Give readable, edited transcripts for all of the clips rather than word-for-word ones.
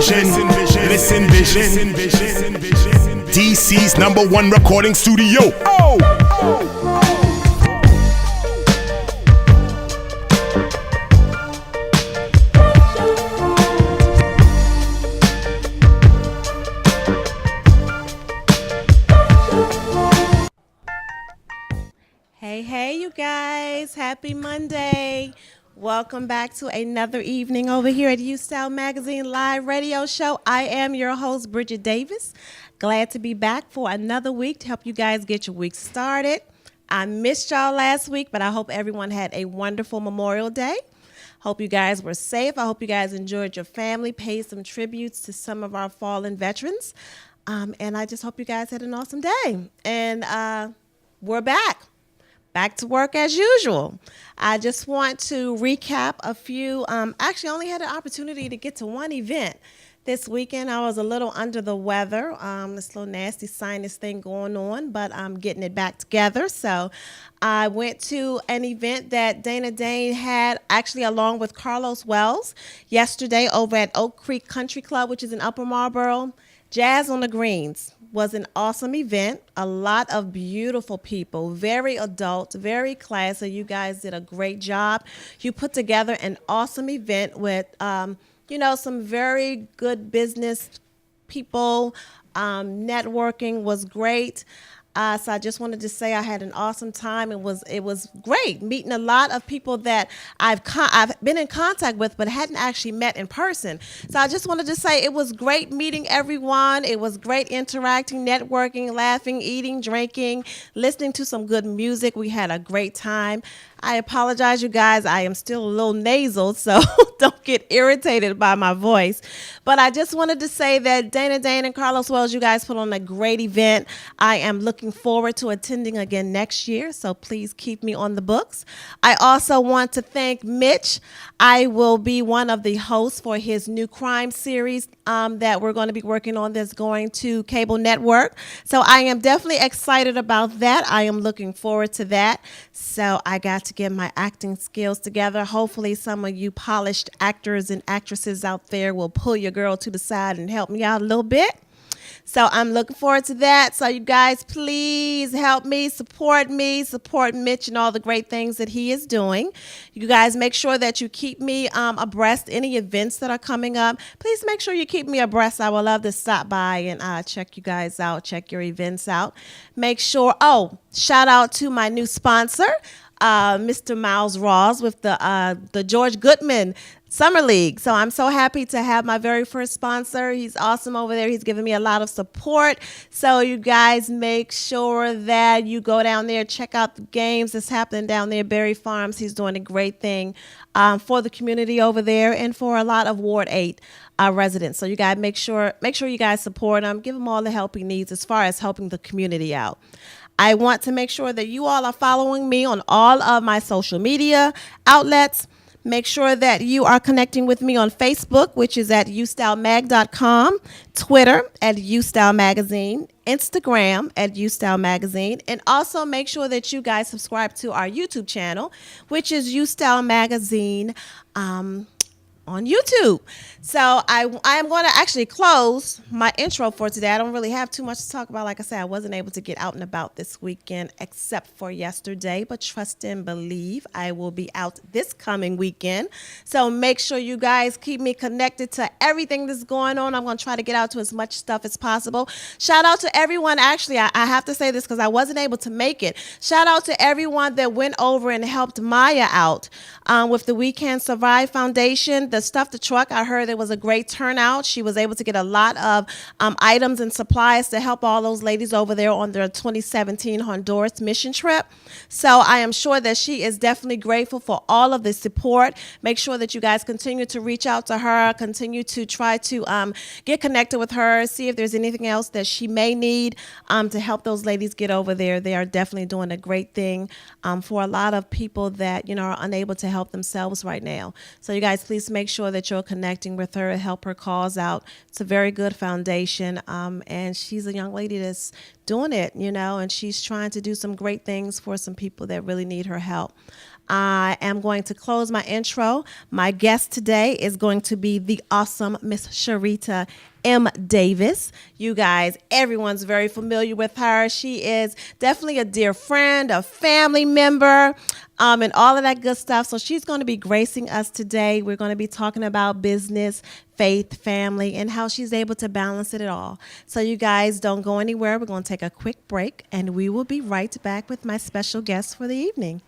Listen vision. DC's #1 recording studio. Hey, you guys. Happy Monday. Welcome back to another evening over here at UStyle Magazine Live Radio Show. I am your host, Bridget Davis. Glad to be back for another week to help you guys get your week started. I missed y'all last week, but I hope everyone had a wonderful Memorial Day. Hope you guys were safe. I hope you guys enjoyed your family, paid some tributes to some of our fallen veterans. And I just hope you guys had an awesome day. And we're back to work as usual. I just want to recap a few. Actually, I only had an opportunity to get to one event this weekend. I was a little under the weather, this little nasty sinus thing going on, but I'm getting it back together. So I went to an event that Dana Dane had, actually along with Carlos Wells, yesterday over at Oak Creek Country Club, which is in Upper Marlboro. Jazz on the Greens was an awesome event. A lot of beautiful people, very adult, very classy. You guys did a great job. You put together an awesome event with, some very good business people. Networking was great. So I just wanted to say I had an awesome time. It was great meeting a lot of people that I've been in contact with but hadn't actually met in person. So I just wanted to say it was great meeting everyone. It was great interacting, networking, laughing, eating, drinking, listening to some good music. We had a great time. I apologize, you guys. I am still a little nasal, so don't get irritated by my voice. But I just wanted to say that Dana Dane and Carlos Wells, you guys put on a great event. I am looking forward to attending again next year, so please keep me on the books. I also want to thank Mitch. I will be one of the hosts for his new crime series that we're going to be working on that's going to cable network. So I am definitely excited about that. I am looking forward to that. So I got to get my acting skills together. Hopefully some of you polished actors and actresses out there will pull your girl to the side and help me out a little bit. So I'm looking forward to that. So you guys, please help me, support Mitch and all the great things that he is doing. You guys make sure that you keep me abreast any events that are coming up. Please make sure you keep me abreast. I would love to stop by and check you guys out, check your events out. Make sure, shout out to my new sponsor, Mr. Miles Rawls with the George Goodman Summer League. So I'm so happy to have my very first sponsor. He's awesome over there. He's giving me a lot of support. So you guys make sure that you go down there, check out the games that's happening down there, Berry Farms. He's doing a great thing for the community over there and for a lot of Ward 8 residents. So you guys make sure you guys support him. Give him all the help he needs as far as helping the community out. I want to make sure that you all are following me on all of my social media outlets. Make sure that you are connecting with me on Facebook, which is at UStyleMag.com, Twitter at UStyle Magazine, Instagram at UStyle Magazine, and also make sure that you guys subscribe to our YouTube channel, which is UStyle Magazine on YouTube. So I am going to actually close my intro for today. I don't really have too much to talk about. Like I said, I wasn't able to get out and about this weekend except for yesterday, but trust and believe I will be out this coming weekend. So make sure you guys keep me connected to everything that's going on. I'm going to try to get out to as much stuff as possible. Shout out to everyone. Actually, I have to say this because I wasn't able to make it. Shout out to everyone that went over and helped Maya out with the We Can Survive Foundation. The Stuff the Truck, I heard there was a great turnout. She was able to get a lot of items and supplies to help all those ladies over there on their 2017 Honduras mission trip. So I am sure that she is definitely grateful for all of the support. Make sure that you guys continue to reach out to her, continue to try to get connected with her, see if there's anything else that she may need to help those ladies get over there. They are definitely doing a great thing for a lot of people that, are unable to help themselves right now. So you guys, please make make sure that you're connecting with her, help her cause out. It's a very good foundation, and she's a young lady that's doing it, and she's trying to do some great things for some people that really need her help. I am going to close my intro. My guest today is going to be the awesome Miss Sharita M. Davis. You guys, everyone's very familiar with her. She is definitely a dear friend, a family member, and all of that good stuff. So she's going to be gracing us today. We're going to be talking about business, faith, family, and how she's able to balance it all. So you guys don't go anywhere. We're going to take a quick break, and we will be right back with my special guest for the evening.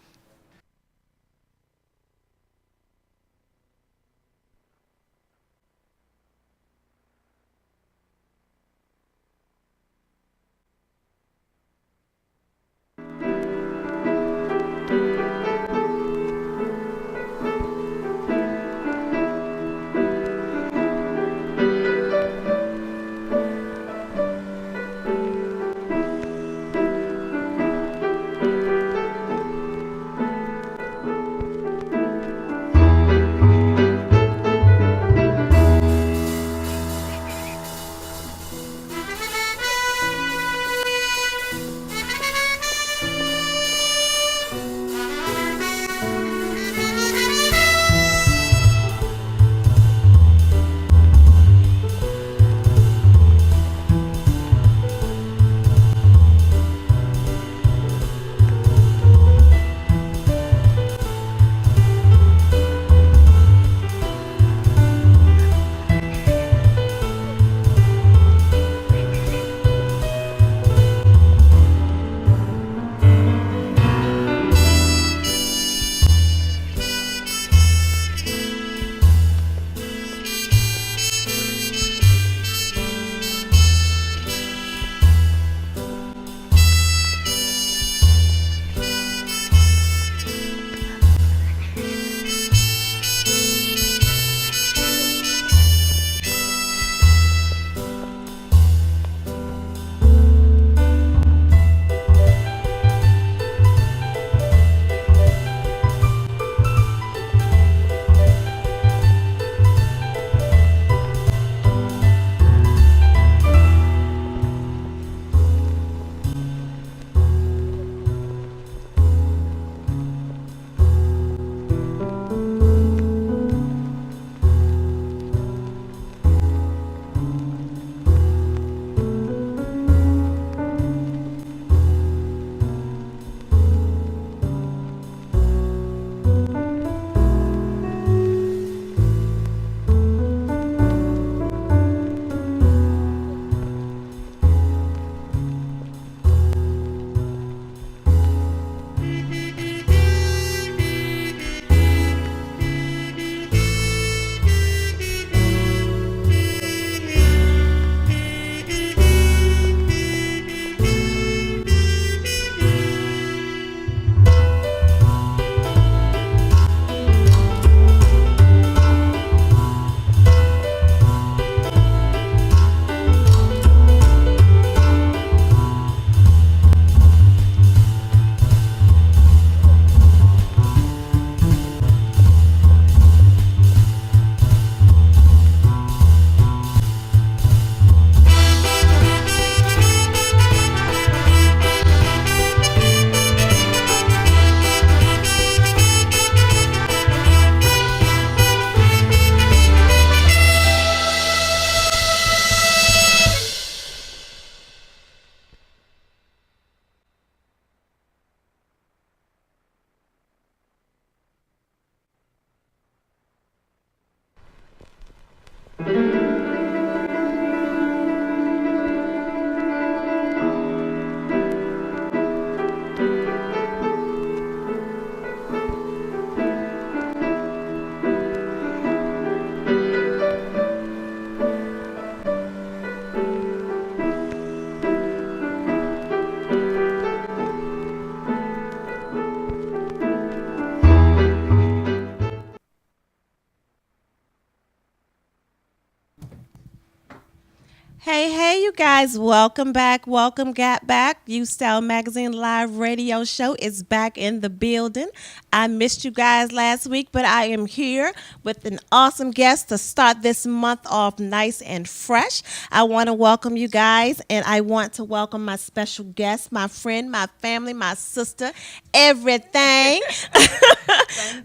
Hey, you guys, welcome back. Welcome back. UStyle Magazine Live Radio Show is back in the building. I missed you guys last week, but I am here with an awesome guest to start this month off nice and fresh. I want to welcome you guys, and I want to welcome my special guest, my friend, my family, my sister, everything,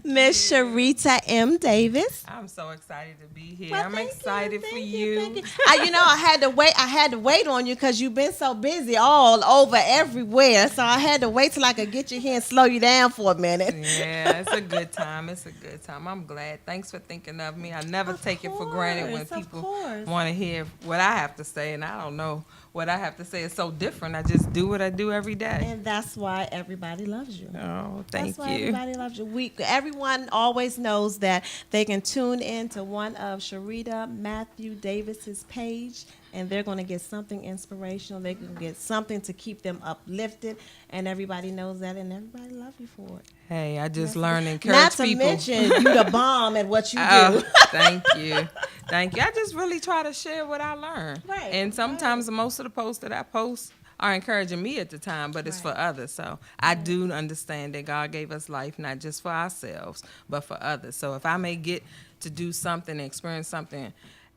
Miss Sharita M. Davis. I'm so excited to be here. Well, I'm thank excited you, for thank you. thank you. I had to wait. I had to wait on you because you've been so busy all over everywhere. So I had to wait till I could get you here and slow you down for a minute. Yeah, it's a good time. It's a good time. I'm glad. Thanks for thinking of me. I never take it for granted when people want to hear what I have to say, and I don't know what I have to say is so different. I just do what I do every day. And that's why everybody loves you. Oh, That's thank why you. everybody loves you. Everyone always knows that they can tune in to one of Sharita Matthew Davis's page, and they're going to get something inspirational. They can get something to keep them uplifted, and everybody knows that, and everybody loves you for it. Hey, I just learned to encourage people. Not to mention you the bomb at what you do. Oh, thank you. Thank you. I just really try to share what I learned. Right, And sometimes most of the posts that I post are encouraging me at the time, but it's for others. So I do understand that God gave us life, not just for ourselves, but for others. So if I may get to do something, experience something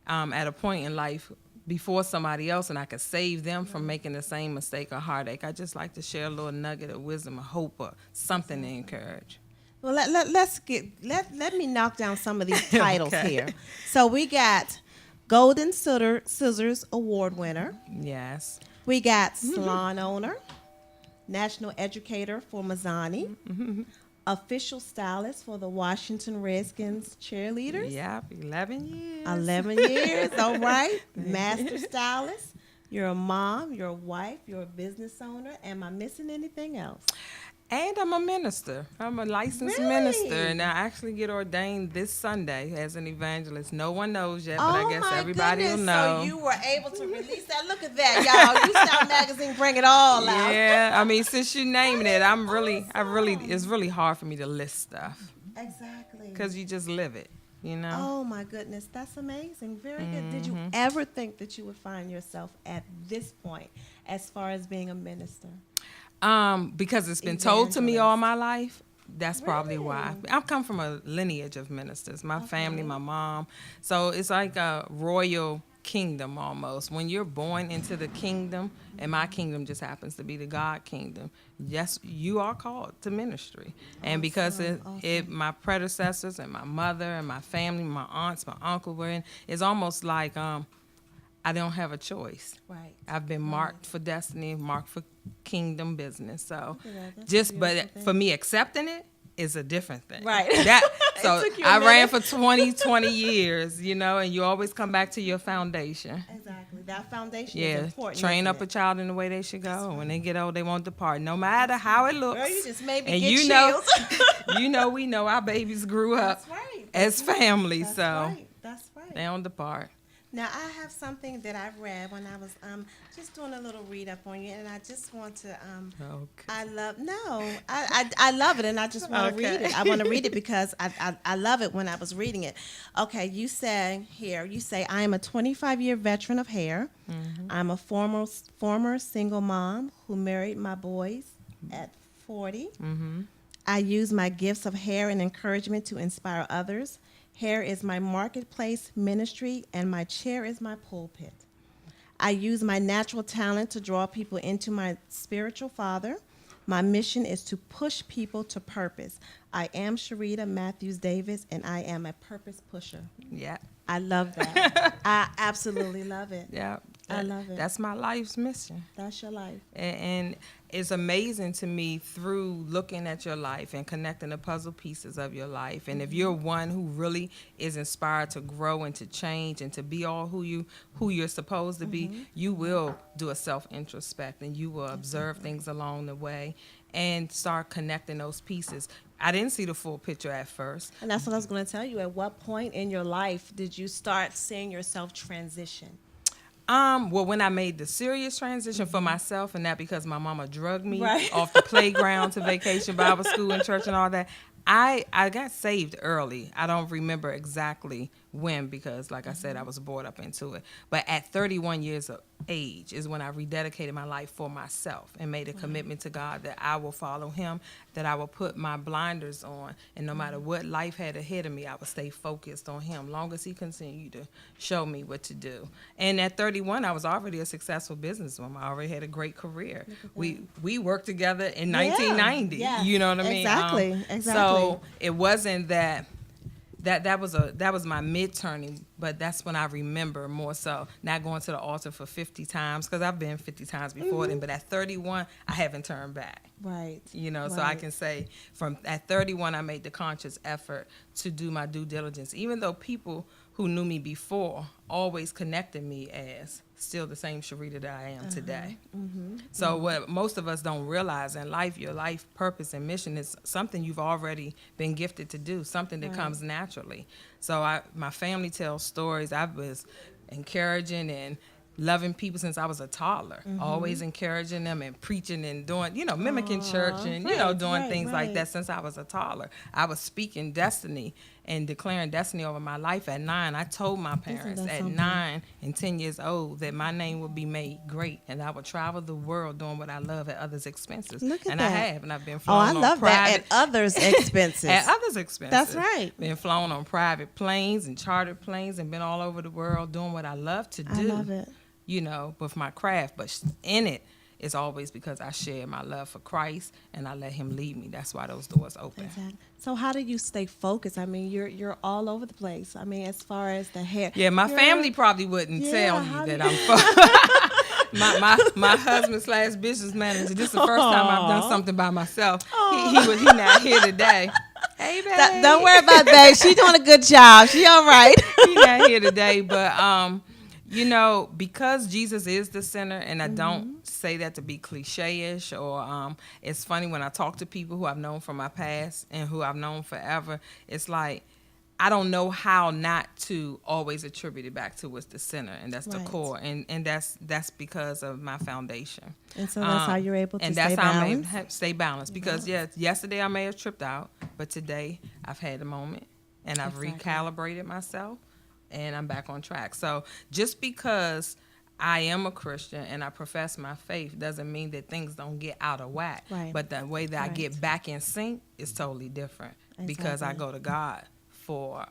at a point in life before somebody else, and I could save them from making the same mistake or heartache, I just like to share a little nugget of wisdom or hope or something to encourage. Well, let me knock down some of these titles Okay. here. So we got Golden Scissors Award winner. Yes. We got salon owner, national educator for Mazzani, official stylist for the Washington Redskins cheerleaders. Yep, 11 years. 11 years, all right. Master stylist. You're a mom, you're a wife, you're a business owner. Am I missing anything else? And I'm a minister. I'm a licensed Really? minister, and I actually get ordained this Sunday as an evangelist. No one knows yet, but I guess everybody will know. So you were able to release that. Look at that, y'all. UStyle Magazine, bring it all out. Yeah, I mean, since you naming it, it's really hard for me to list stuff Exactly. because you just live it, you know. Oh my goodness, that's amazing. Very good. Did you ever think that you would find yourself at this point as far as being a minister? Because it's been told to me all my life. That's probably why. I come from a lineage of ministers. My family, my mom. So it's like a royal kingdom almost. When you're born into the kingdom, and my kingdom just happens to be the God kingdom, yes, you are called to ministry. And because my predecessors and my mother and my family, my aunts, my uncle were in, it's almost like I don't have a choice. Right. I've been marked for destiny, marked for kingdom business. So That's a beautiful thing. for me accepting it is a different thing. Right. So took you a I ran minute. for 20 years, and you always come back to your foundation. Exactly. That foundation Yeah, is important. train isn't up a it? child in the way they should go. When they get old, they won't depart, no matter how it looks. Girl, you just made me and get you chills. know, we know our babies grew up That's right. as family, That's so right. That's right. they don't depart. Now, I have something that I read when I was just doing a little read up on you, and I just want to. Okay. I love it, and I just want to read Okay. it. I want to read it because I love it when I was reading it. Okay, you say, I am a 25-year veteran of hair. I'm a former single mom who married my boys at 40. I use my gifts of hair and encouragement to inspire others. Hair is my marketplace ministry, and my chair is my pulpit. I use my natural talent to draw people into my spiritual father. My mission is to push people to purpose. I am Sharita Matthews Davis, and I am a purpose pusher. Yeah. I love that. I absolutely love it. Yeah. I love it. That's my life's mission. That's your life. And it's amazing to me through looking at your life and connecting the puzzle pieces of your life. And if you're one who really is inspired to grow and to change and to be all who you're supposed to be, you will do a self-introspect and you will observe things along the way and start connecting those pieces. I didn't see the full picture at first. And that's what I was going to tell you. At what point in your life did you start seeing yourself transition? Well, when I made the serious transition for myself, and that because my mama drugged me off the playground to vacation, Bible school, and church, and all that, I got saved early. I don't remember exactly when because, like I said, I was brought up into it. But at 31 years of age is when I rededicated my life for myself and made a commitment to God that I will follow Him, that I will put my blinders on, and no matter what life had ahead of me, I would stay focused on Him, long as He continued to show me what to do. And at 31, I was already a successful businesswoman. I already had a great career. We worked together in 1990. Yeah. You know what I mean? Exactly. So it wasn't that was my mid-turning, but that's when I remember more so not going to the altar for 50 times, because I've been 50 times before then, but at 31, I haven't turned back. Right. So I can say at 31, I made the conscious effort to do my due diligence, even though people who knew me before always connected me as still the same Sharita that I am today. So what most of us don't realize in life, your life purpose and mission is something you've already been gifted to do, something that comes naturally. So my family tells stories. I was encouraging and loving people since I was a toddler, always encouraging them and preaching and doing, mimicking church and, doing things like that since I was a toddler. I was speaking destiny and declaring destiny over my life at 9. I told my parents at 9 and 10 years old that my name would be made great and I would travel the world doing what I love at others' expenses. Look at and that. I have, and I've been flown on love private. that. At others' expenses. At others' expenses. That's right. Been flown on private planes and chartered planes and been all over the world doing what I love to do. I love it. With my craft, but in it, it's always because I share my love for Christ and I let Him lead me. That's why those doors open. Exactly. So how do you stay focused? I mean, you're all over the place. I mean, as far as the hair. Yeah, my family probably wouldn't tell you that I'm my husband / business manager. This is the first time I've done something by myself. He not here today. Hey, babe. Don't worry about that. She's doing a good job. She all right. He not here today, but because Jesus is the center, and I don't say that to be cliche-ish or it's funny when I talk to people who I've known from my past and who I've known forever, it's like I don't know how not to always attribute it back to what's the center, and that's the core, and that's because of my foundation. And so that's how you're able to and stay that's how balanced. I may stay balanced because yesterday I may have tripped out, but today I've had a moment and I've recalibrated myself. And I'm back on track. So just because I am a Christian and I profess my faith doesn't mean that things don't get out of whack. Right. But the way that I get back in sync is totally different because I go to God for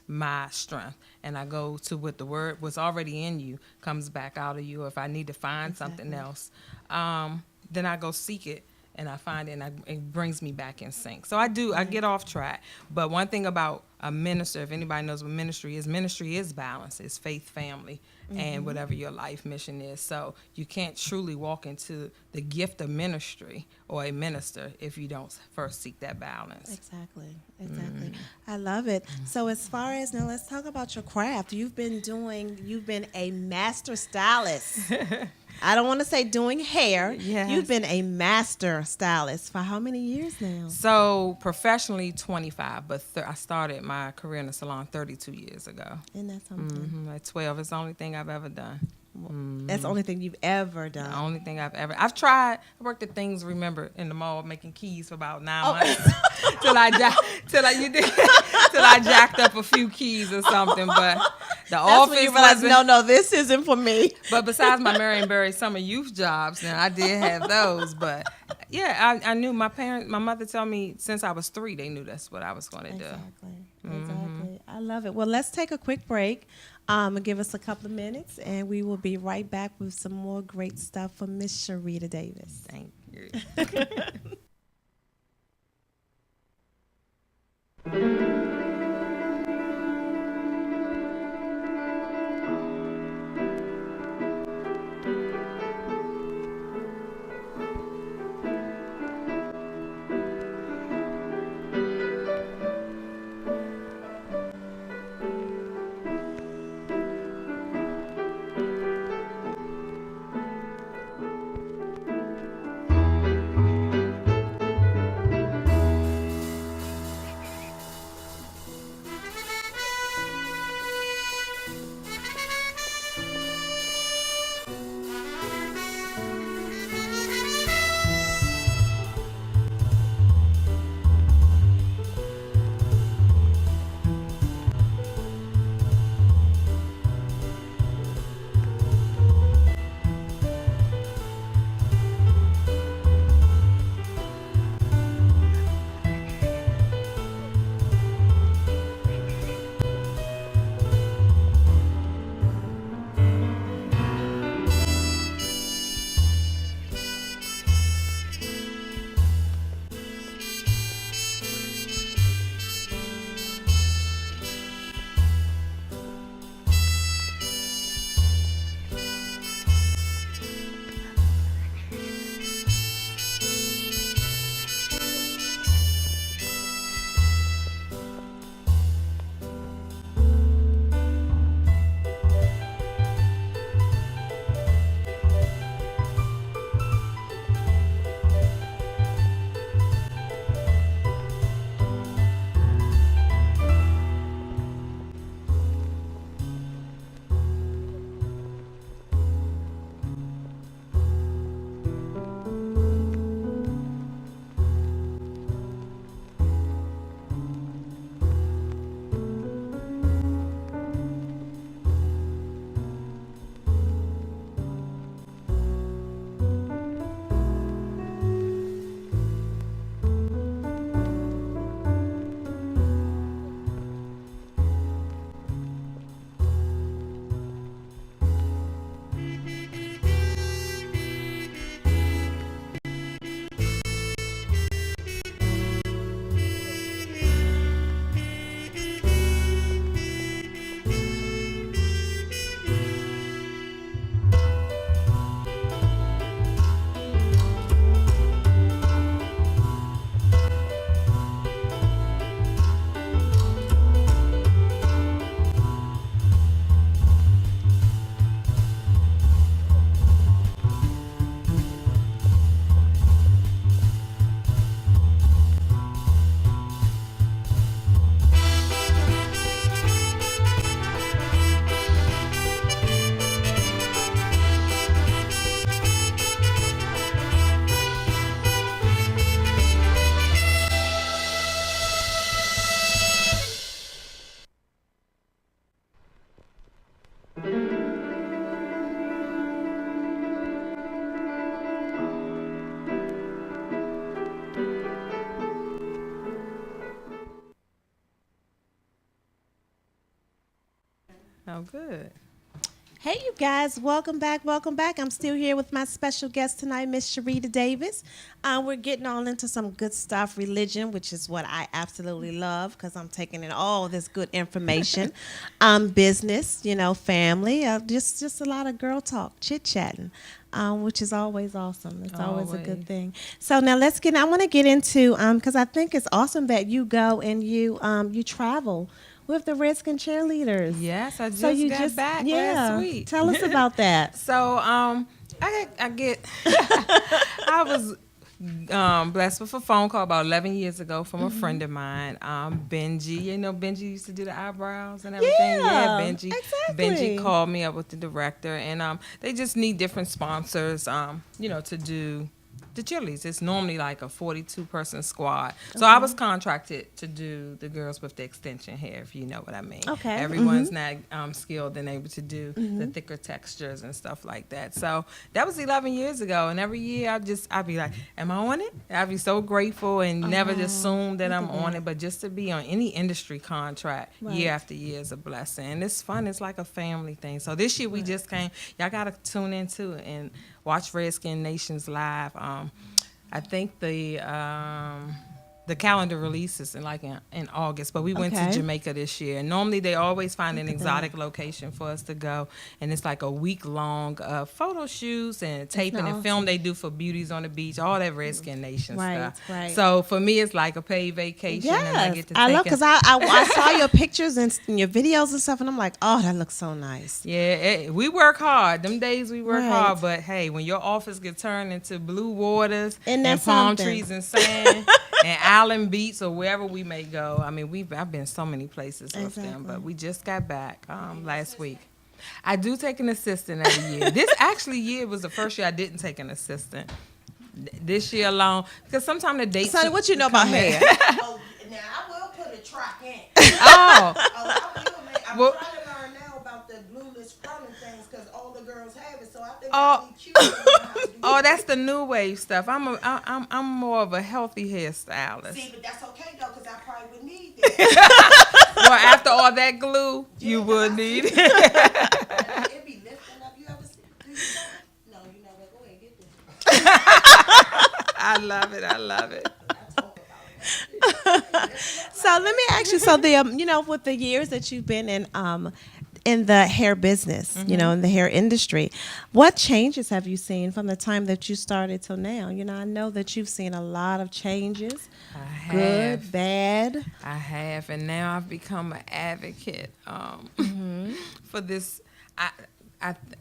my strength. And I go to what the word was already in you comes back out of you. If I need to find something else, then I go seek it. And I find it, and it brings me back in sync. So I get off track. But one thing about a minister, if anybody knows what ministry is balance. It's faith, family, and whatever your life mission is. So you can't truly walk into the gift of ministry or a minister if you don't first seek that balance. Exactly. I love it. So as far as, now let's talk about your craft. You've been a master stylist. I don't want to say doing hair. Yes. You've been a master stylist for how many years now? So professionally, 25, but I started my career in the salon 32 years ago. Isn't that something? At 12, it's the only thing I've ever done. That's the only thing you've ever done. The only thing I've tried. I worked at Things Remember in the mall making keys for about 9 months till I jacked up a few keys or something. But the office when you realize, no, this isn't for me. But besides my Marion Barry summer youth jobs, now I did have those. But yeah, I knew my mother told me since I was 3, they knew that's what I was going to do. Exactly. I love it. Well, let's take a quick break. And give us a couple of minutes, and we will be right back with some more great stuff from Miss Sharita Davis. Thank you. Oh, good. Hey, you guys, welcome back. Welcome back. I'm still here with my special guest tonight, Miss Sharita Davis. We're getting all into some good stuff, religion, which is what I absolutely love because I'm taking in all this good information. Business, family, just a lot of girl talk, chit-chatting. Which is always awesome. It's always a good thing. So now I want to get into, because I think it's awesome that you go and you travel with the Redskin cheerleaders. Yes, I just got back last week. Tell us about that. So I get I was blessed with a phone call about 11 years ago from a friend of mine, Benji. Benji used to do the eyebrows and everything. Yeah, Benji. exactly. Benji called me up with the director, and they just need different sponsors, to do the cheerleaders. It's normally like a 42-person squad. So I was contracted to do the girls with the extension hair, if you know what I mean. Okay. Everyone's not skilled and able to do the thicker textures and stuff like that. So that was 11 years ago. And every year I'd be like, am I on it? I'd be so grateful and never assume that I'm on it. But just to be on any industry contract year after year is a blessing. And it's fun. It's like a family thing. So this year we just came. Y'all got to tune into it and watch Redskin Nations live. I think the calendar releases in August, but we went to Jamaica this year. And normally they always find an exotic location for us to go, and it's like a week-long photo shoots and taping and film they do for Beauties on the Beach, all that Redskin Nation stuff. Right. So for me, it's like a paid vacation. Yes, and I get to love because I saw your pictures and your videos and stuff, and I'm like, oh, that looks so nice. Yeah, we work hard. Them days we work hard, but hey, when your office gets turned into blue waters and palm trees and sand and Island Beach or wherever we may go. I mean, I've been so many places with them, but we just got back last week. I do take an assistant every year. This year was the first year I didn't take an assistant. This year alone, because sometimes the dates. Sonny, what you know about hair? Now I will put a track in. Oh. I'm trying to learn now about the glueless curling things because all the girls have it. So I think it'd be cute to learn how to do Oh, it. that's the new wave stuff. I'm more of a healthy hairstylist. See, but that's okay though because I probably would need that. Well, after all that glue, you would need it. It'd be lifting up. You ever see? Do you know? No, you never. Go ahead, get this. I love it. So let me ask you. So with the years that you've been in the hair business, in the hair industry, what changes have you seen from the time that you started till now? I know that you've seen a lot of changes. I have. Good, bad. I have, and now I've become an advocate for this.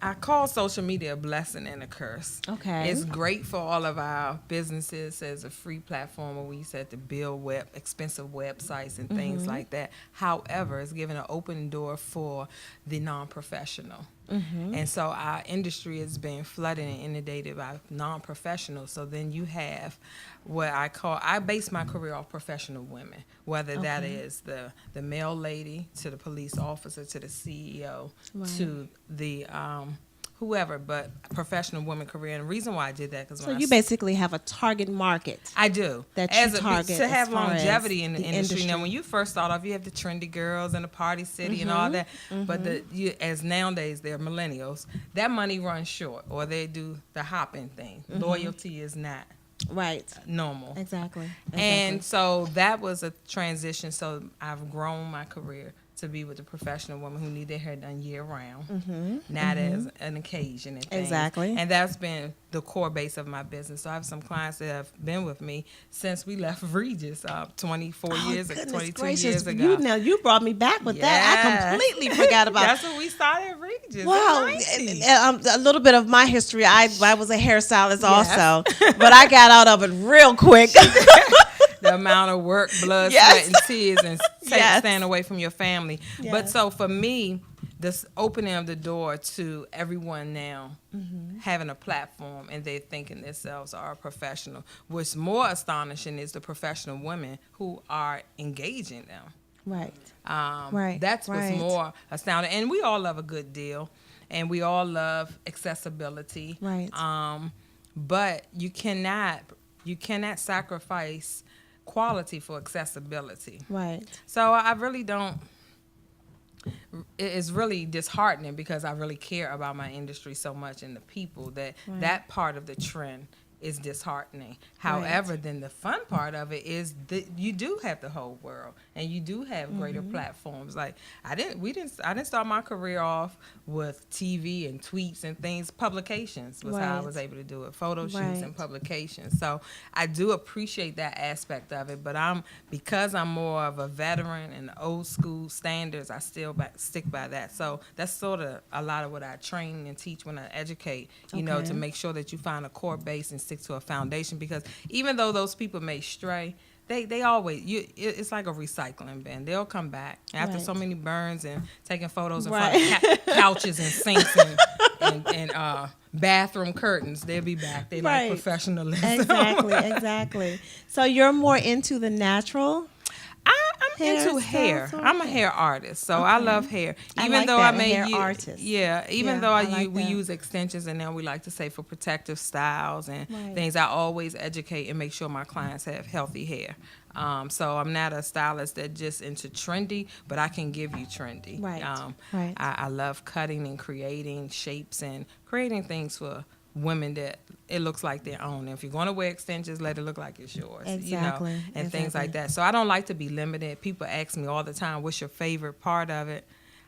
I call social media a blessing and a curse. Okay. It's great for all of our businesses as a free platform where we used to have to build expensive websites and things like that. However, it's given an open door for the non-professional. And so our industry has been flooded and inundated by non-professionals. So then you have what I base my career off professional women, whether that is the mail lady to the police officer to the CEO to the whoever, but professional women career. And the reason why I did that because you basically have a target market. I do. That you target to have as far longevity as in the industry. Now, when you first start off, you have the trendy girls and the party city and all that. But as nowadays they're millennials, that money runs short, or they do the hopping thing. Loyalty is not normal. Exactly. And so that was a transition. So I've grown my career to be with a professional woman who need their hair done year round, not as an occasion and things. Exactly. And that's been the core base of my business. So I have some clients that have been with me since we left Regis 22 years ago. You brought me back with that. I completely forgot about That's when we started Regis. Wow. A little bit of my history. I was a hairstylist also, but I got out of it real quick. The amount of work, blood, sweat, and tears, and staying away from your family. Yes. But so for me, this opening of the door to everyone now having a platform and they're thinking themselves are a professional. What's more astonishing is the professional women who are engaging them. Right. That's what's more astounding. And we all love a good deal, and we all love accessibility. Right. But you cannot sacrifice quality for accessibility. Right. So I really don't. it is really disheartening because I really care about my industry so much and the people that part of the trend is disheartening. However, then the fun part of it is that you do have the whole world and you do have greater platforms. Like I didn't start my career off with TV and tweets and things. Publications was how I was able to do it. Photo shoots and publications. So I do appreciate that aspect of it, but because I'm more of a veteran and old school standards, I still stick by that. So that's sort of a lot of what I train and teach when I educate, you know, to make sure that you find a core base and stick to a foundation, because even though those people may stray, they always it's like a recycling bin. They'll come back after so many burns and taking photos in front of couches and sinks and bathroom curtains. They'll be back. They like professionalism. Exactly. So you're more into the natural. I'm into hair. I'm a hair artist, so I love hair. Even though I may use, even though we use extensions, and then we like to say for protective styles and things, I always educate and make sure my clients have healthy hair. So I'm not a stylist that just into trendy, but I can give you trendy. I love cutting and creating shapes and creating things for women that it looks like their own. If you're going to wear extensions, let it look like it's yours. And things like that. So I don't like to be limited. People ask me all the time, what's your favorite part of it?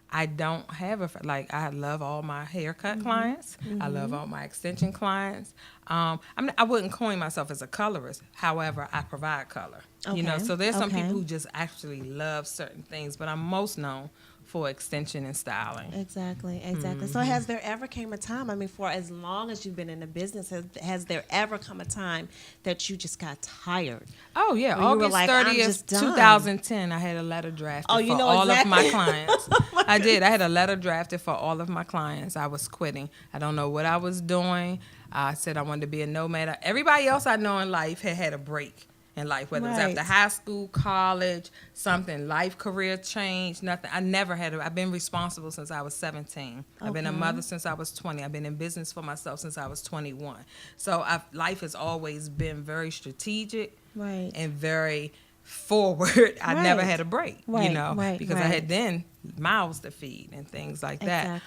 I don't have I love all my haircut clients. I love all my extension clients. I wouldn't coin myself as a colorist. However, I provide color. You know, so there's some people who just actually love certain things, but I'm most known for extension and styling. Exactly. So has there ever came a time, I mean, for as long as you've been in the business, has there ever come a time that you just got tired? Oh, yeah. August 30th, 2010, I had a letter drafted for all of my clients. I did. I had a letter drafted for all of my clients. I was quitting. I don't know what I was doing. I said I wanted to be a nomad. Everybody else I know in life had a break in life, whether it's after high school, college, something, life, career change, nothing. I never had I've been responsible since I was 17. I've been a mother since I was 20. I've been in business for myself since I was 21. So life has always been very strategic and very forward. I never had a break, because I had then mouths to feed and things like that.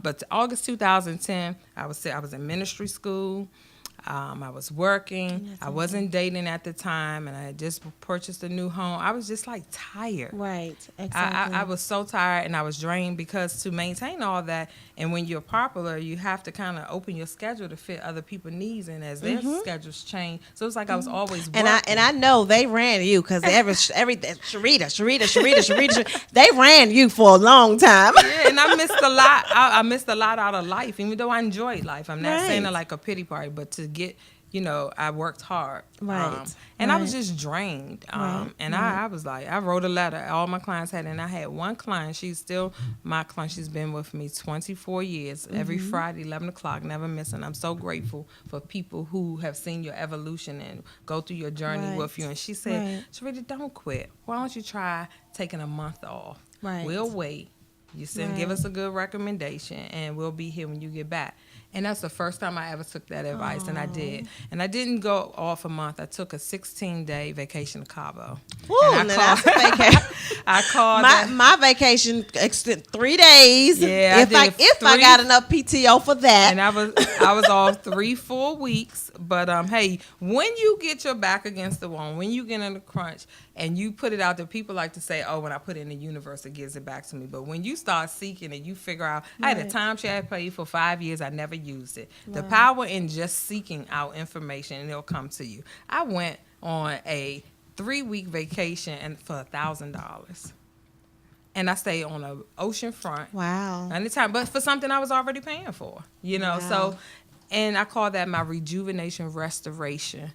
But August 2010, I was in ministry school. I was working. I wasn't dating at the time, and I had just purchased a new home. I was just like tired. I was so tired, and I was drained, because to maintain all that, and when you're popular, you have to kind of open your schedule to fit other people's needs, and as their schedules change, so it's like I was always working. And I know they ran you, because Sharita, they ran you for a long time. Yeah, and I missed a lot. I missed a lot out of life, even though I enjoyed life. I'm not saying it like a pity party, but to get, I worked hard. I was just drained. I was like, I wrote a letter. All my clients had, and I had one client. She's still my client. She's been with me 24 years. Every Friday, 11 o'clock, never missing. I'm so grateful for people who have seen your evolution and go through your journey with you. And she said, Sharita, don't quit. Why don't you try taking a month off? We'll wait. You give us a good recommendation, and we'll be here when you get back. And that's the first time I ever took that advice, and I did. And I didn't go off a month. I took a 16-day vacation to Cabo. Ooh, that's a vacation. I called my vacation extended 3 days. Yeah, if I got enough PTO for that. And I was off 3 full weeks. But hey, when you get your back against the wall, when you get in the crunch, and you put it out there, people like to say, oh, when I put it in the universe, it gives it back to me. But when you start seeking it, you figure out, I had a timeshare I paid for 5 years. I never used it. The power in just seeking out information, and it'll come to you. I went on a 3-week vacation and for $1,000. And I stayed on an ocean front. Wow. Anytime, but for something I was already paying for, So, and I call that my rejuvenation restoration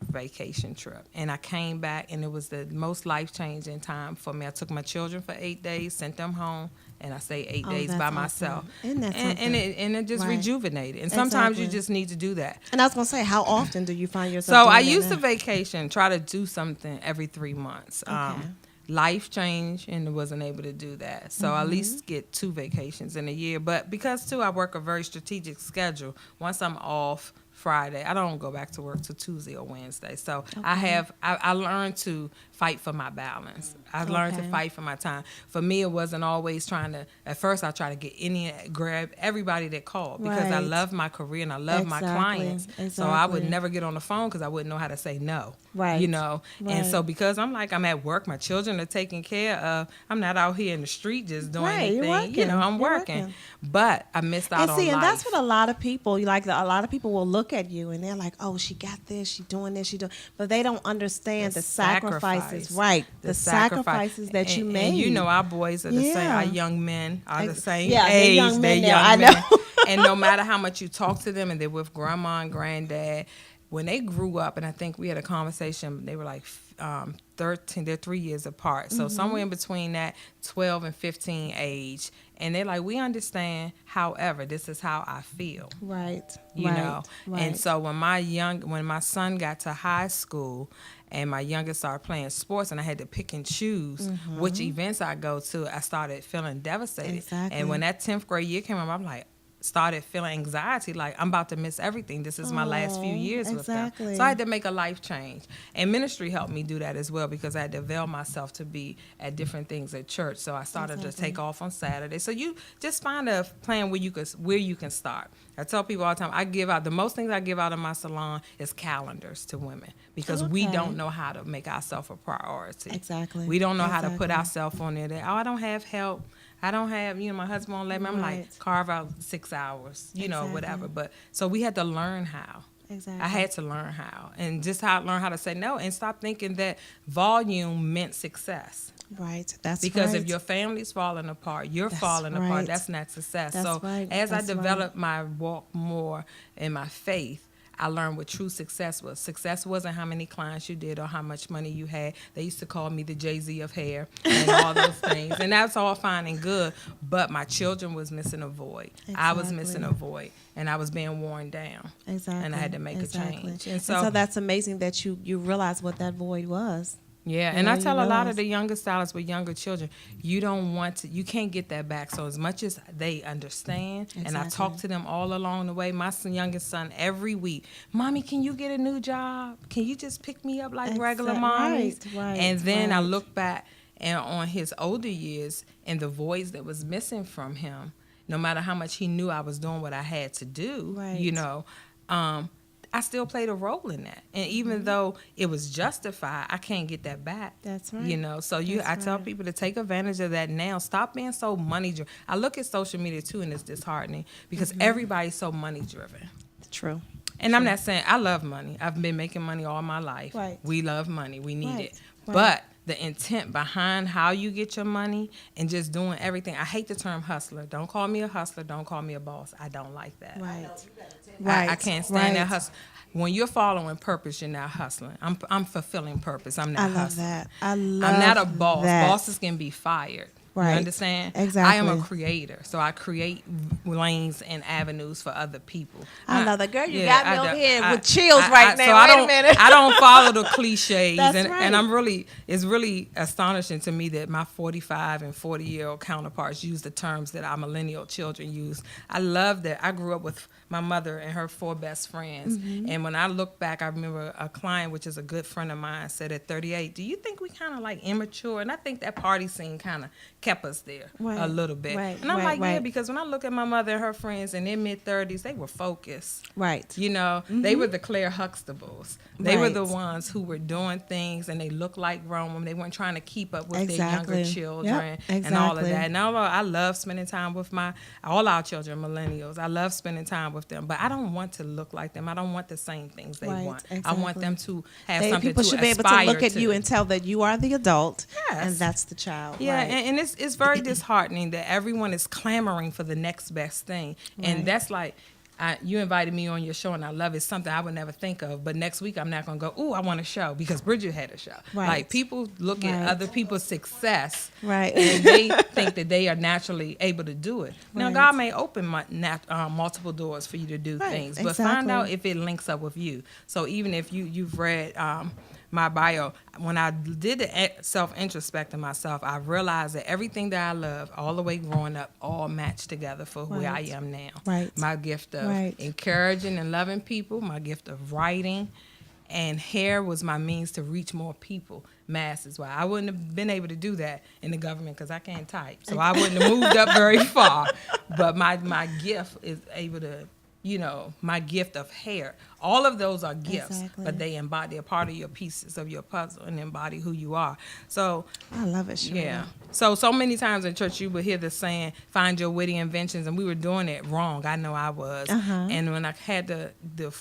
vacation trip. And I came back, and it was the most life-changing time for me. I took my children for 8 days, sent them home, and I stayed 8 days by myself. Isn't that and it just rejuvenated. And sometimes you just need to do that. And I was going to say, how often do you find yourself doing I used to vacation, try to do something every 3 months. Life changed, and wasn't able to do that. So I at least get 2 vacations in a year. But because, too, I work a very strategic schedule. Once I'm off Friday. I don't go back to work till Tuesday or Wednesday. So I learned to fight for my balance. I learned to fight for my time. For me, it wasn't always trying to, at first I tried to grab everybody that called because I love my career and I love my clients. Exactly. So I would never get on the phone because I wouldn't know how to say no. Right. You know? And so because I'm at work, my children are taken care of, I'm not out here in the street just doing anything. You know, I'm working. But I missed out on life. And that's what a lot of people, a lot of people will look at you and they're like, oh, she got this, she doing this, but they don't understand the sacrifices, right? The sacrifices that you made. And you know, our boys are the same. Our young men are the same age. They're young men. I know. And no matter how much you talk to them, and they're with grandma and granddad, when they grew up, and I think we had a conversation, they were like 13, they're 3 years apart. So somewhere in between that 12 and 15 age. And they're like, we understand, however, this is how I feel. Right. You know? Right. And so when my son got to high school and my youngest started playing sports and I had to pick and choose which events I go to, I started feeling devastated. Exactly. And when that 10th grade year came up, I'm like, started feeling anxiety, like I'm about to miss everything. This is my last few years with them. So I had to make a life change. And ministry helped me do that as well because I had to avail myself to be at different things at church. So I started to take off on Saturday. So you just find a plan where you can start. I tell people all the time, the most things I give out in my salon is calendars to women because we don't know how to make ourselves a priority. Exactly. We don't know how to put ourselves on there. I don't have help. I don't have, my husband won't let me. I'm like, carve out 6 hours, whatever. But so we had to learn how. Exactly. I had to learn how. And just learn how to say no and stop thinking that volume meant success. Right. That's because if your family's falling apart, you're falling apart. That's not success. As I developed my walk more in my faith, I learned what true success was. Success wasn't how many clients you did or how much money you had. They used to call me the Jay-Z of hair and all those things. And that's all fine and good. But my children was missing a void. Exactly. I was missing a void. And I was being worn down. Exactly. And I had to make a change. And so that's amazing that you realized what that void was. Yeah, and I tell a lot of the younger stylists with younger children, you can't get that back. So as much as they understand, and I talk to them all along the way, my youngest son every week, Mommy, can you get a new job? Can you just pick me up like regular mommies? Right, and then I look back and on his older years and the voice that was missing from him, no matter how much he knew I was doing what I had to do, I still played a role in that. And even though it was justified, I can't get that back. That's right. So I tell people to take advantage of that now. Stop being so money driven. I look at social media too and it's disheartening because everybody's so money driven. True. And I'm not saying I love money. I've been making money all my life. Right. We love money. We need it. Right. But the intent behind how you get your money and just doing everything. I hate the term hustler. Don't call me a hustler. Don't call me a boss. I don't like that. Right. I can't stand that hustle. When you're following purpose, you're not hustling. I'm fulfilling purpose. I'm not hustling. I'm not a boss. Bosses can be fired. Right. You understand? Exactly. I am a creator, so I create lanes and avenues for other people. I love that. Girl, you got me over here with chills right now. So Wait a minute. I don't follow the cliches. That's and it's really astonishing to me that my 45 and 40-year-old counterparts use the terms that our millennial children use. I love that. I grew up with my mother and her 4 best friends. Mm-hmm. And when I look back, I remember a client, which is a good friend of mine, said at 38, do you think we kind of like immature? And I think that party scene kind of kept us there a little bit. Right, and I'm yeah, because when I look at my mother and her friends in their mid-30s, they were focused. Right. They were the Claire Huxtables. They were the ones who were doing things and they looked like grown women. They weren't trying to keep up with their younger children and all of that. And I love spending time with all our children, millennials. I love spending time with them, but I don't want to look like them. I don't want the same things they want. Exactly. I want them to have something to aspire to. People should be able to look at you and tell that you are the adult and that's the child. Yeah, and it's very disheartening that everyone is clamoring for the next best thing. And that's like, you invited me on your show and I love it. It's something I would never think of. But next week I'm not going to go, ooh, I want a show because Bridget had a show. Right. Like people look at other people's success and they think that they are naturally able to do it. Now God may open multiple doors for you to do things, but find out if it links up with you. So even if you've read my bio, when I did the self-introspect myself, I realized that everything that I love all the way growing up all matched together for who I am now. Right. My gift of Right. encouraging and loving people, my gift of writing, and hair was my means to reach more people, masses. Well, I wouldn't have been able to do that in the government because I can't type. So I wouldn't have moved up very far. But my gift is able to, my gift of hair. All of those are gifts, but they embody a part of your pieces of your puzzle and embody who you are. So I love it, Sharita. Yeah. So many times in church you would hear this saying, find your witty inventions, and we were doing it wrong. I know I was. And when I had to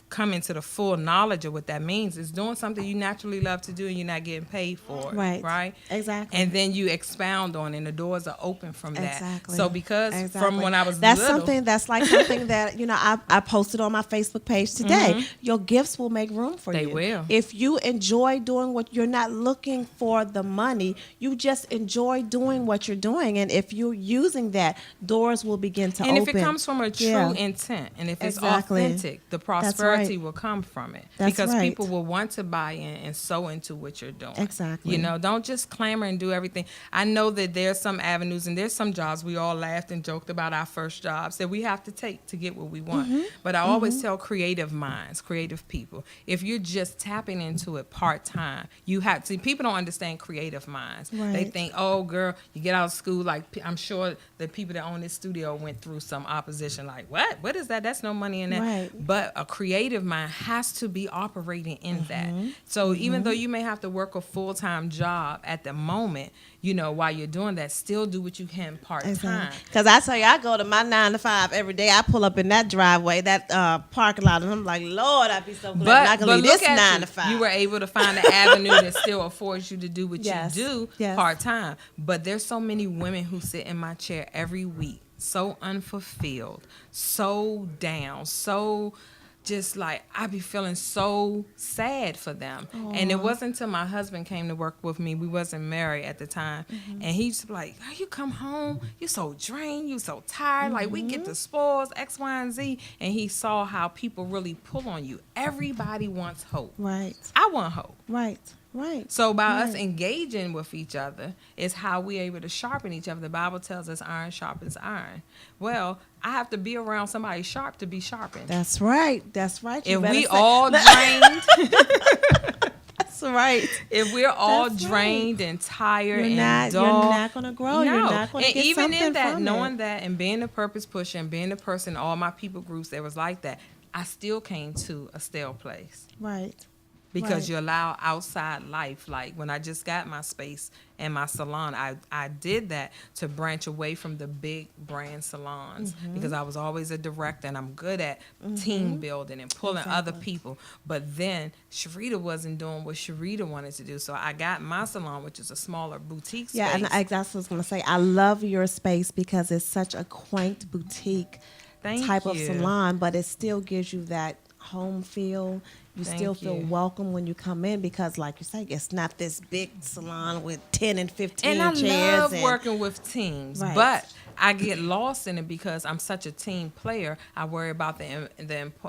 come into the full knowledge of what that means, it's doing something you naturally love to do and you're not getting paid for it. Right? Exactly. And then you expound on it, and the doors are open from that. Exactly. So because from when I was that's little. something that, I posted on my Facebook page today. Your gifts will make room for you. They will. If you enjoy doing what you're not looking for the money, you just enjoy doing what you're doing. And if you're using that, doors will begin to open. And if it comes from a true intent, and if it's authentic, the prosperity will come from it. Because people will want to buy in and sow into what you're doing. Exactly. Don't just clamor and do everything. I know that there's some avenues and there's some jobs we all laughed and joked about our first jobs that we have to take to get what we want. But I always tell creative minds, creative people, if you're just tapping into it part-time, you have to. People don't understand creative minds. They think, oh, girl, you get out of school, like I'm sure the people that own this studio went through some opposition, like, what is that? That's no money in that. Right. But a creative mind has to be operating in that. So even though you may have to work a full-time job at the moment, while you're doing that, still do what you can part-time. Because I tell you, I go to my 9 to 5 every day. I pull up in that driveway, that parking lot, and I'm like, Lord, I'd be so glad I can leave this 9 to 5. You were able to find an avenue that still affords you to do what you do part-time. But there's so many women who sit in my chair every week, so unfulfilled, so down, so just like I be feeling so sad for them. Aww. And it wasn't until my husband came to work with me. We wasn't married at the time. And he used to be like, oh, you come home, you so drained, you so tired. Like we get the spoils, X, Y, and Z. And he saw how people really pull on you. Everybody wants hope. Right. I want hope. Right. Right. So by us engaging with each other is how we're able to sharpen each other. The Bible tells us iron sharpens iron. Well, I have to be around somebody sharp to be sharpened. That's right. That's right. If we all drained. That's right. If we're all drained and tired and dull. You're not going to grow. You're not going to get even something in that, from knowing it. that and being the purpose pusher and being the person, all my people groups that was like that, I still came to a stale place. Right. Because you allow outside life. Like when I just got my space and my salon, I did that to branch away from the big brand salons because I was always a director and I'm good at team building and pulling other people. But then Sharita wasn't doing what Sharita wanted to do. So I got my salon, which is a smaller boutique space. Yeah, and that's what I was going to say. I love your space because it's such a quaint boutique type of salon, but it still gives you that home feel. You still feel welcome when you come in because, like you say, it's not this big salon with 10 and 15 chairs. And I love working with teams, but I get lost in it because I'm such a team player. I worry about the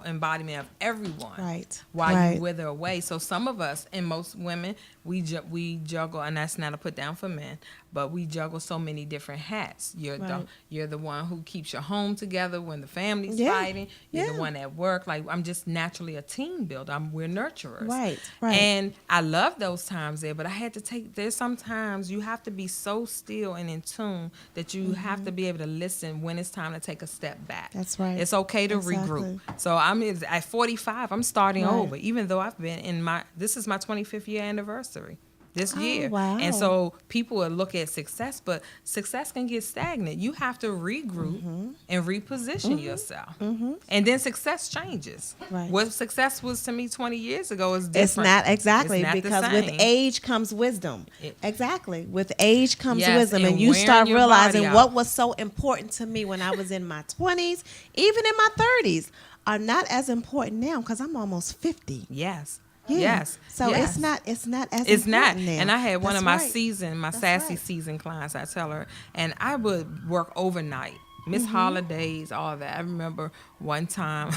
embodiment of everyone while you wither away. So some of us, and most women, we juggle, and that's not a put down for men, but we juggle so many different hats. You're the one who keeps your home together when the family's fighting. You're the one at work. Like I'm just naturally a team builder. We're nurturers. Right. And I love those times there, but I had to there's sometimes you have to be so still and in tune that you have to be able to listen when it's time to take a step back. That's right. It's okay to regroup. So I'm at 45, I'm starting over, even though I've been this is my 25th year anniversary. This year. Wow. And so people will look at success, but success can get stagnant. You have to regroup and reposition yourself. And then success changes. Right. What success was to me 20 years ago is different. It's not exactly because with age comes wisdom. Exactly. With age comes wisdom. And you start realizing what was so important to me when I was in my 20s, even in my 30s, are not as important now because I'm almost 50. Yes. Yeah. Yes. So it's not as it's not. now. And I had one of my sassy season clients, I tell her, and I would work overnight, miss holidays, all that. I remember one time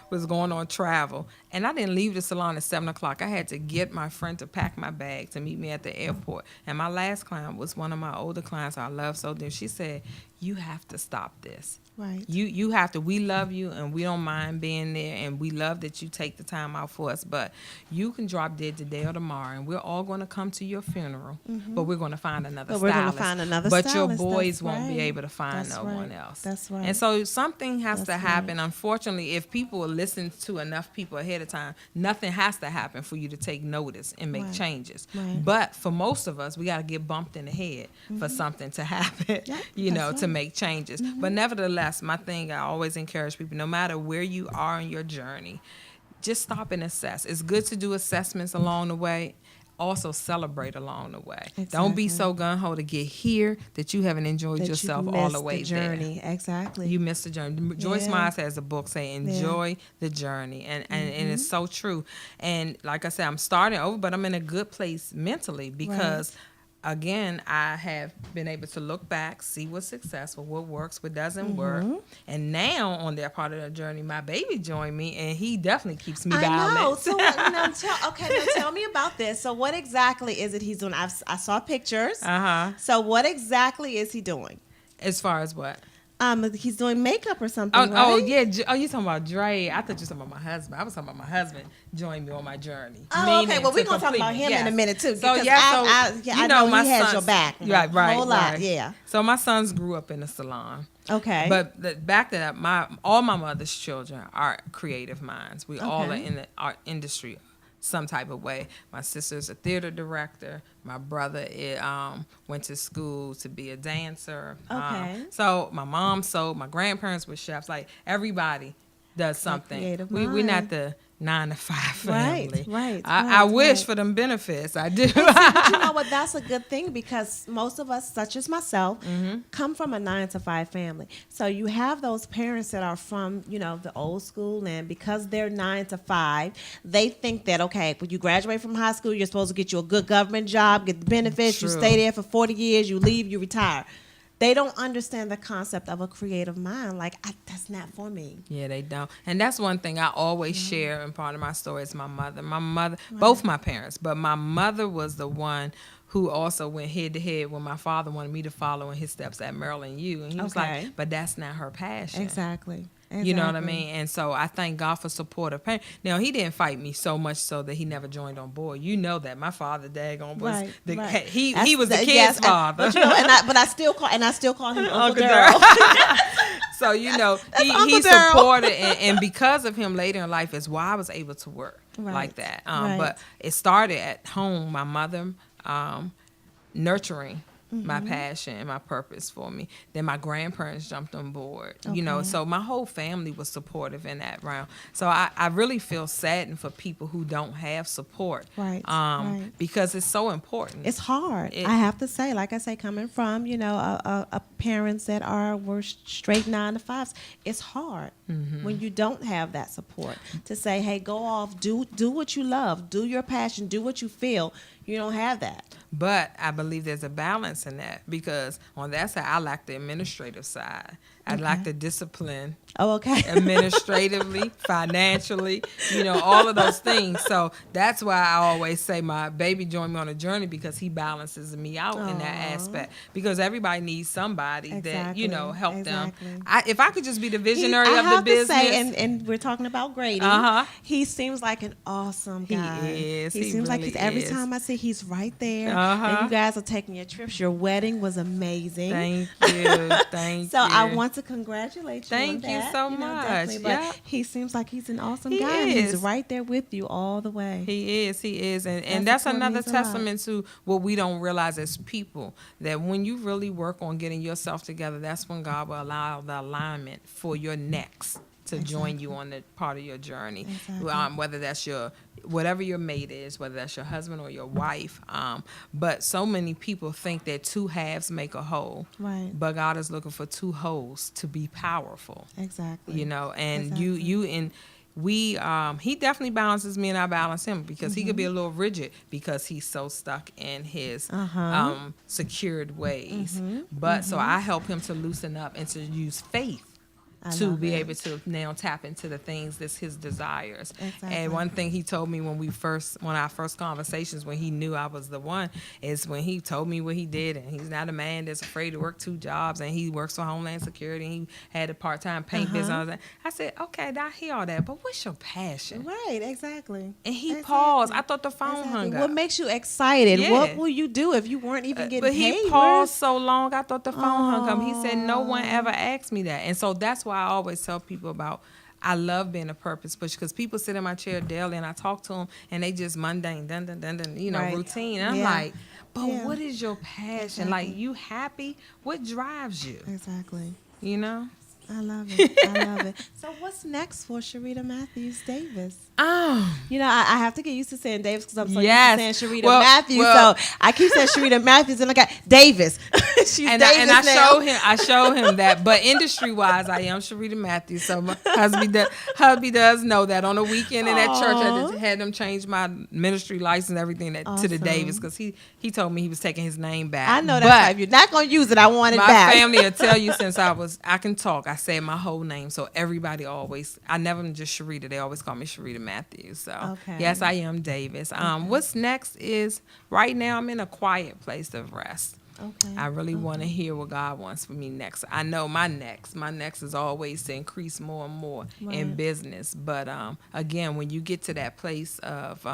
was going on travel, and I didn't leave the salon at 7:00. I had to get my friend to pack my bag to meet me at the airport. And my last client was one of my older clients I love so dear. She said, "You have to stop this. Right. You have to. We love you, and we don't mind being there, and we love that you take the time out for us. But you can drop dead today or tomorrow, and we're all going to come to your funeral. But we're going to find another But we're stylist. gonna find another but your stylist. boys That's won't be right. able to find That's no right. one else. That's right. And so something has to That's happen. Unfortunately, if people listen to enough people ahead of time, nothing has to happen for you to take notice and make Right. changes. Right. But for most of us, we got to get bumped in the head for something to happen. Yeah, you know, that's to right. make changes. But nevertheless, my thing, I always encourage people, no matter where you are in your journey, just stop and assess. It's good to do assessments along the way. Also celebrate along the way. Don't be Exactly. so gun-ho to get here that you haven't enjoyed That yourself you've all missed the way journey. Exactly. there. You missed the journey. Joyce Yeah. Myers has a book saying, enjoy the journey. And it's so true. And like I said, I'm starting over, but I'm in a good place mentally because again, I have been able to look back, see what's successful, what works, what doesn't work. And now on that part of the journey, my baby joined me, and he definitely keeps me I know. balanced. So now tell me about this. So what exactly is it he's doing? I saw pictures. Uh-huh. So what exactly is he doing? As far as what? He's doing makeup or something, Oh, right? oh yeah. Oh, you talking about Dre? I thought you were talking about my husband. I was talking about my husband joined me on my journey. Oh, okay. Meaning Well, we're to gonna talk complete about me. him in a Yes. minute too. So because yeah, I know he has your sons- back. Right, right, Whole lot, right. yeah. So my sons grew up in a salon. Okay. But back to that, all my mother's children are creative minds. We all are Okay. in the art industry some type of way. My sister's a theater director. My brother went to school to be a dancer. Okay. So my mom sewed. My grandparents were chefs. Like everybody does something. creative We're mind. not the 9-to-5 Right, family. right, I right, wish right. for them benefits. I do. But you know what? That's a good thing because most of us, such as myself, Mm-hmm. come from a 9-to-5 family. So you have those parents that are from, the old school, and because they're 9-to-5, they think that, okay, when you graduate from high school, you're supposed to get you a good government job, get the benefits, you True. stay there for 40 years, you leave, you retire. They don't understand the concept of a creative mind. Like, that's not for me. Yeah, they don't. And that's one thing I always share in part of my story is my mother. My mother, both my parents, but my mother was the one who also went head to head when my father wanted me to follow in his steps at Maryland U. And he was Okay. like, but that's not her passion. Exactly. You know what I mean? And so I thank God for supportive parents. Now, he didn't fight me so much so that he never joined on board. You know that. My father, daggone, was Right, the right. he That's- was the kid's yes, father. But, I still call him Uncle Uncle Daryl. So, he Uncle Daryl. supported, and because of him later in life is why I was able to work Right, like that. right. But it started at home, my mother nurturing Mm-hmm. my passion and my purpose for me. Then my grandparents jumped on board, Okay. so my whole family was supportive in that round. So I really feel saddened for people who don't have support. Right, right. Because it's so important. It's hard. It- I have to say, like I say, coming from a parents that were straight 9-to-5s, it's hard when you don't have that support to say, hey, go off, do what you love, do your passion, do what you feel. You don't have that. But I believe there's a balance in that because on that side, I lack the administrative side. I lack the discipline Oh, okay. administratively, financially, all of those things. So that's why I always say my baby joined me on a journey because he balances me out in that aspect. Because everybody needs somebody Exactly, that, help exactly. them. If I could just be the visionary I of the have business. to say, and we're talking about Grady. Uh-huh. He seems like an awesome He guy. is. He He seems like really he's every is. time I see he's right there. Uh-huh. And you guys are taking your trips. Your wedding was amazing. Thank you. Thank So you. I want to congratulate you. Thank on you that, so definitely. much. But Yeah. he seems like he's an awesome He guy. And he's is. right there with you all the way. He is. And That that's support another means a lot. testament to what we don't realize as people, that when you really work on getting yourself together, that's when God will allow the alignment for your next to join you on the part of your journey. Exactly. Whether that's whatever your mate is, whether that's your husband or your wife. But so many people think that two halves make a whole. Right. But God is looking for two wholes to be powerful. Exactly. And Exactly. you and we he definitely balances me and I balance him because he could be a little rigid because he's so stuck in his secured ways. But so I help him to loosen up and to use faith to love be it. able to now tap into the things that's his desires. Exactly. And one thing he told me when our first conversations, when he knew I was the one, is when he told me what he did, and he's not a man that's afraid to work 2 jobs, and he works for Homeland Security, and he had a part-time paint business. I said, okay, I hear all that, but what's your passion? Right, exactly. And he Exactly. paused. I thought the phone hung up. What makes you excited? Yeah. What will you do if you weren't even getting But paid? he paused so long, I thought the phone hung up. He said, no one ever asked me that. And so that's why I always tell people about, I love being a purpose pusher, because people sit in my chair daily and I talk to them and they just mundane, dun, dun, dun, dun, Right. routine. And I'm Yeah. like, but Yeah. what is your passion? Exactly. Like, you happy? What drives you? Exactly. You know? I love it. I love it. So what's next for Sharita Matthews Davis? You know, I have to get used to saying Davis because I'm so Yes. used to saying Sharita Well- Matthews. well- So I keep saying Sharita Matthews and I got Davis. She's And Davis I now. show him that. But industry wise, I am Sharita Matthews. So my husband does know that. On the weekend in that church, I just had them change my ministry license, everything to the Awesome. Davis, because he told me he was taking his name back. I know that. But If you're not going to use it, I want it my back. family will tell you, since I can talk, I said my whole name. So everybody I never just Sharita. They always call me Sharita Matthews. So Okay. yes, I am Davis. What's next is, right now I'm in a quiet place of rest. Okay. I really want to hear what God wants for me next. I know my next is always to increase more and more in business. But again, when you get to that place of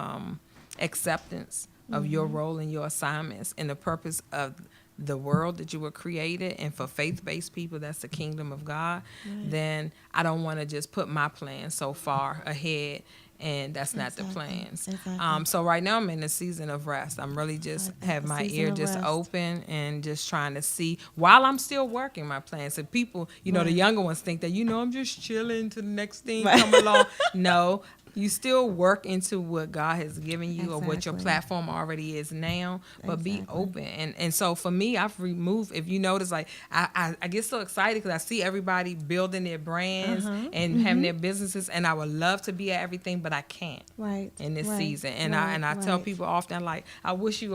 acceptance of your role and your assignments and the purpose of the world that you were created, and for faith-based people, that's the kingdom of God, then I don't want to just put my plan so far ahead, and that's not the plans. Exactly. So right now I'm in a season of rest. I'm really just have my season ear of just rest. open and just trying to see while I'm still working my plans. So people, the younger ones think that, I'm just chilling till the next thing come along. No. You still work into what God has given you or what your Exactly. platform already is now, but be open. And so for me, I've removed, if you notice, like I get so excited because I see everybody building their brands and having their businesses, and I would love to be at everything, but I can't Right. in this Right. season. And Right. I tell Right. people often, like, I wish a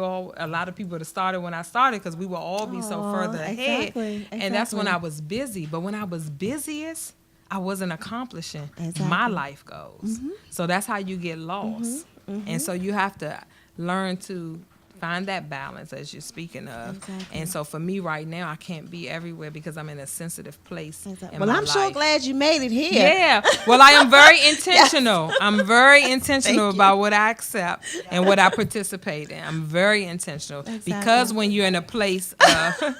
lot of people would have started when I started, because we will all be so further ahead. Exactly. And that's when Exactly. I was busy. But when I was busiest, I wasn't accomplishing Exactly. my life goals. So that's how you get lost. And so you have to learn to find that balance, as you're speaking of. Exactly. And so for me right now, I can't be everywhere because I'm in a sensitive place. In Well, my I'm sure life. glad you made it here. Yeah. Well, I am very intentional. I'm very intentional Thank you. about what I accept and what I participate in. I'm very intentional because when you're in a place of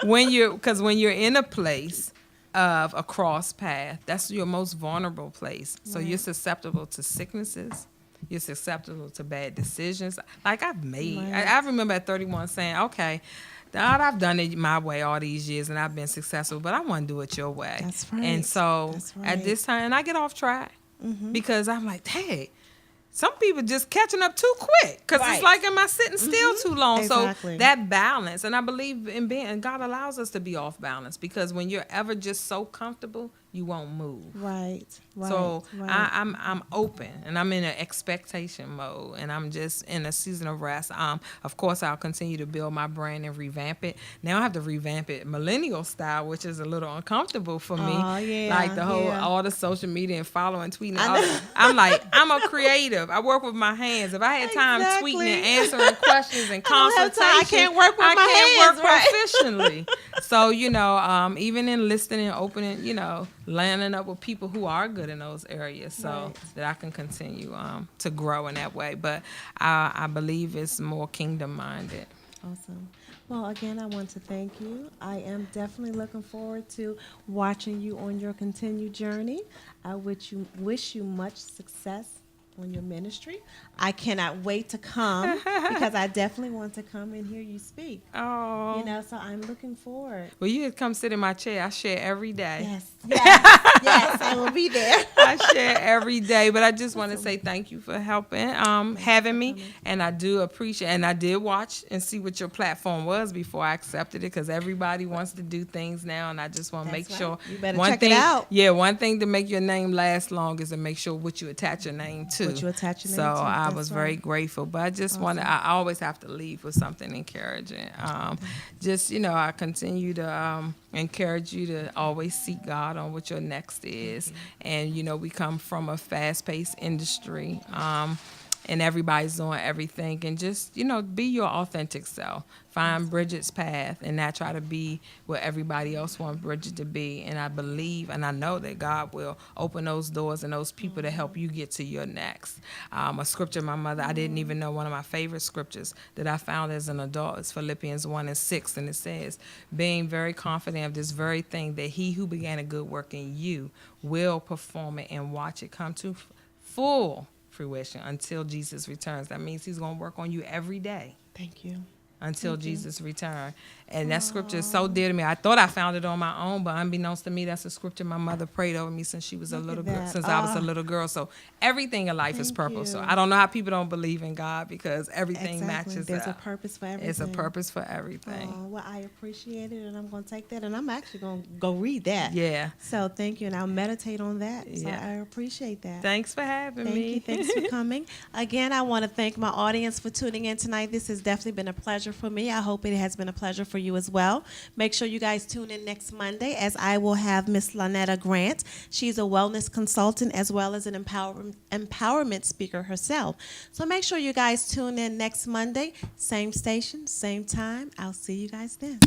when you're in a place of a cross path, that's your most vulnerable place. So you're susceptible to sicknesses. You're susceptible to bad decisions. Like I've made. I remember at 31 saying, okay, God, I've done it my way all these years and I've been successful, but I want to do it your way. That's right. And so That's right. at this time, and I get off track because I'm like, hey, some people just catching up too quick because Right. it's like, am I sitting still too long? Exactly. So that balance, and I believe in and God allows us to be off balance, because when you're ever just so comfortable, you won't move. Right. Right. So right. I'm open and I'm in an expectation mode, and I'm just in a season of rest. Of course, I'll continue to build my brand and revamp it. Now I have to revamp it millennial style, which is a little uncomfortable for me. Oh, yeah, Like the whole yeah. all the social media and following, tweeting. I'm like, I'm a creative. I work with my hands. If I had time Exactly. tweeting and answering questions and I don't have consultation, time. I can't work with my hands, work proficiently. So even in listening and opening, landing up with people who are good in those areas, so that I can continue to grow in that way. But I believe it's more kingdom minded. Awesome. Well, again, I want to thank you. I am definitely looking forward to watching you on your continued journey. I wish you much success on your ministry. I cannot wait to come because I definitely want to come and hear you speak. Oh, So I'm looking forward. well, you could come sit in my chair. I share every day. Yes, yes, I will be there. I share every day, but I just want to say thank you for helping, having me, and I do appreciate. And I did watch and see what your platform was before I accepted it, because everybody wants to do things now, and I just want to make That's right. sure. You better one check it thing, out. Yeah, one thing to make your name last long is to make sure what you attach your name to. too. what you attach your so name to. I That's was right. very grateful. But I just want to, I always have to leave with something encouraging. Just, I continue to encourage you to always seek God on what your next is. And, we come from a fast-paced industry. And everybody's doing everything, and just be your authentic self. Find Bridget's path and not try to be what everybody else wants Bridget to be. And I believe and I know that God will open those doors and those people to help you get to your next. A scripture my mother, I didn't even know, one of my favorite scriptures that I found as an adult is Philippians 1:6, and it says, being very confident of this very thing, that he who began a good work in you will perform it and watch it come to full fruition until Jesus returns. That means he's going to work on you every day. Thank you. Until Jesus return. And that scripture is so dear to me. I thought I found it on my own, but unbeknownst to me, that's a scripture my mother prayed over me since she was a little girl, since I was a little girl. So everything in life is purpose. So I don't know how people don't believe in God, because everything matches There's up. a purpose for everything. It's a purpose for everything. Oh, well, I appreciate it, and I'm going to take that, and I'm actually going to go read that. Yeah. So thank you, and I'll meditate on that. So Yeah. I appreciate that. Thanks for having Thank me. you. Thanks for coming. Again, I want to thank my audience for tuning in tonight. This has definitely been a pleasure for me. I hope it has been a pleasure for you as well. Make sure you guys tune in next Monday, as I will have Miss Lynetta Grant. She's a wellness consultant as well as an empowerment speaker herself. So make sure you guys tune in next Monday, same station, same time. I'll see you guys then.